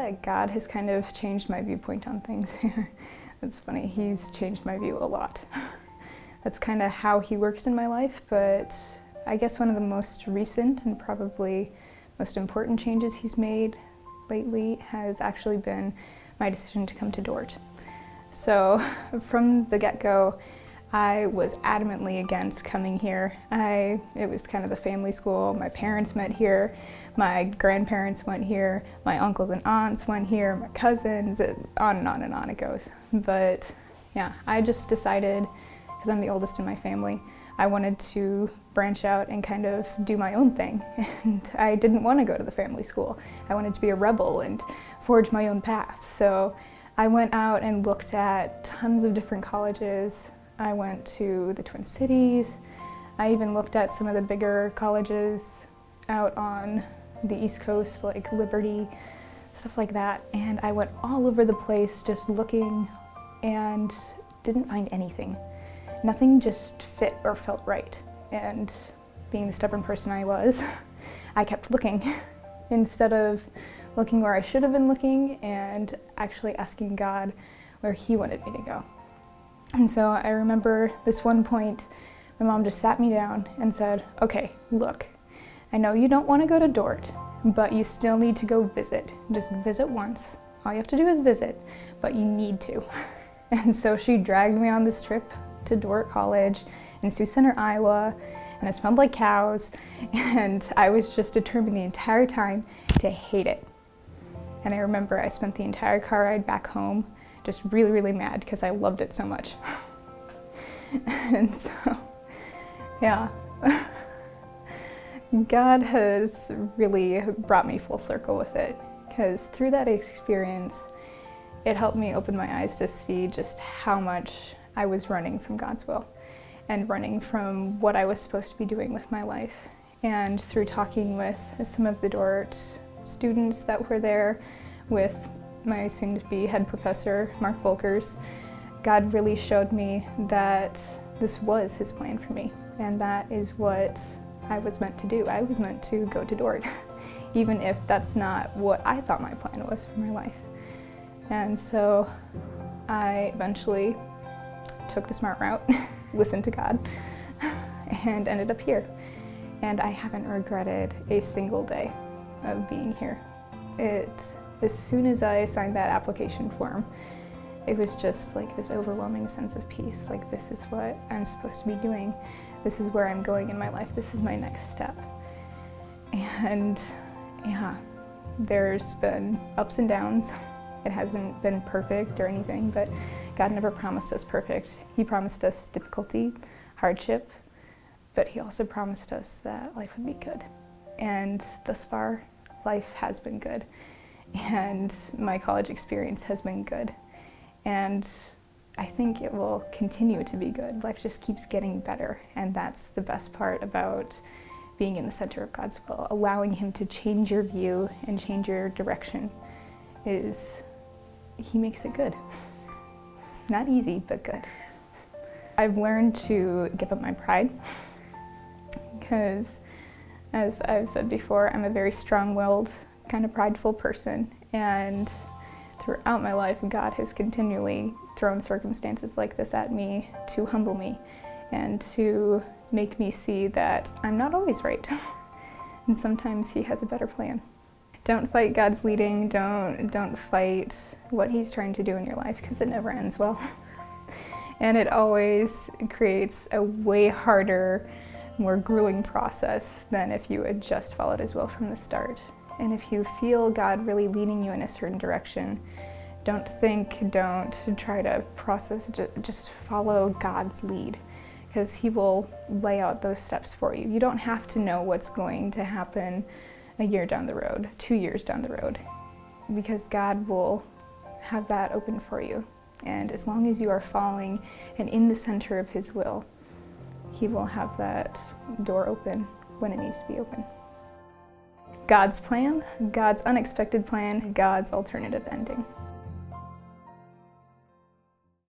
that God has kind of changed my viewpoint on things. It's funny, he's changed my view a lot. That's kind of how he works in my life, but I guess one of the most recent and probably most important changes he's made lately has actually been my decision to come to Dort. So from the get-go, I was adamantly against coming here. It was kind of the family school. My parents met here, my grandparents went here, my uncles and aunts went here, my cousins, on and on and on it goes. But yeah, I just decided, because I'm the oldest in my family, I wanted to branch out and kind of do my own thing. And I didn't want to go to the family school. I wanted to be a rebel and forge my own path. So I went out and looked at tons of different colleges. I went to the Twin Cities. I even looked at some of the bigger colleges out on the East Coast, like Liberty, stuff like that. And I went all over the place just looking and didn't find anything. Nothing just fit or felt right. And being the stubborn person I was, I kept looking instead of looking where I should have been looking and actually asking God where he wanted me to go. And so I remember this one point, my mom just sat me down and said, okay, look, I know you don't want to go to Dort, but you still need to go visit. Just visit once. All you have to do is visit, but you need to. And so she dragged me on this trip to Dort College in Sioux Center, Iowa, and it smelled like cows, and I was just determined the entire time to hate it. And I remember I spent the entire car ride back home just really, really mad because I loved it so much. And so, yeah. God has really brought me full circle with it, because through that experience, it helped me open my eyes to see just how much I was running from God's will and running from what I was supposed to be doing with my life. And through talking with some of the Dort students that were there, with my soon-to-be head professor, Mark Volkers, God really showed me that this was his plan for me, and that is what I was meant to do. I was meant to go to Dort, even if that's not what I thought my plan was for my life. And so I eventually took the smart route, listened to God, and ended up here. And I haven't regretted a single day of being here. As soon as I signed that application form, it was just like this overwhelming sense of peace. Like, this is what I'm supposed to be doing. This is where I'm going in my life. This is my next step. And yeah, there's been ups and downs. It hasn't been perfect or anything, but God never promised us perfect. He promised us difficulty, hardship, but he also promised us that life would be good. And thus far, life has been good. And my college experience has been good. And I think it will continue to be good. Life just keeps getting better, and that's the best part about being in the center of God's will. Allowing him to change your view and change your direction is, he makes it good. Not easy, but good. I've learned to give up my pride, because as I've said before, I'm a very strong-willed, kind of prideful person, and throughout my life, God has continually thrown circumstances like this at me to humble me and to make me see that I'm not always right. And sometimes he has a better plan. Don't fight God's leading. Don't fight what he's trying to do in your life, because it never ends well. And it always creates a way harder, more grueling process than if you had just followed his will from the start. And if you feel God really leading you in a certain direction, don't try to process, just follow God's lead, because he will lay out those steps for you. You don't have to know what's going to happen a year down the road, 2 years down the road, because God will have that open for you. And as long as you are following and in the center of his will, he will have that door open when it needs to be open. God's plan, God's unexpected plan, God's alternative ending.